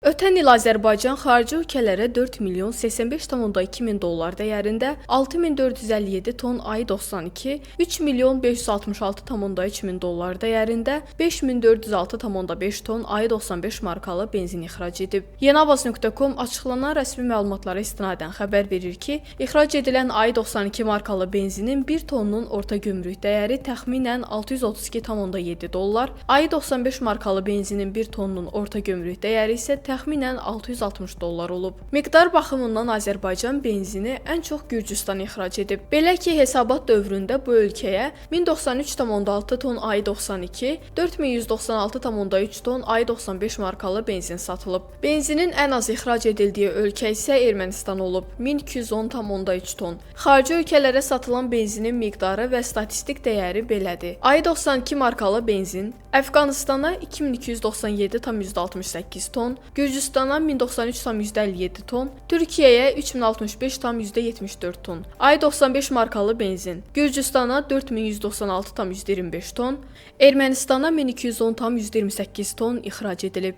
Ötən il Azərbaycan xarici ölkələrə 4 milyon 85,2 min dollar dəyərində 6457 ton A92, 3 milyon 566,3 min dollar dəyərində 5406,5 ton A95 markalı benzin ixrac edib. Yenavaz.com açıqlanan rəsmi məlumatlara istinadən xəbər verir ki, ixrac edilən A92 markalı benzinin 1 tonunun orta gömrük dəyəri təxminən 632,7 dollar, A95 markalı benzinin 1 tonunun orta gömrük dəyəri isə təxminən 660 dollar olub. Miqdar baxımından Azərbaycan benzini ən çox Gürcüstan ixrac edib. Belə ki, hesabat dövründə bu ölkəyə 1093,6 ton A92, 4196,3 ton A95 markalı benzin satılıb. Benzinin ən az ixrac edildiyi ölkə isə Ermənistan olub, 1210,3 ton. Xarici ölkələrə satılan benzinin miqdarı və statistik dəyəri belədir. A92 markalı benzin Əfqanistana 2297,68 ton, Gürcüstana 1093,57 ton, Türkiyəyə 3065,74 ton. A95 markalı benzin Gürcüstana 4196,25 ton, Ermənistana 1210,28 ton ixrac edilib.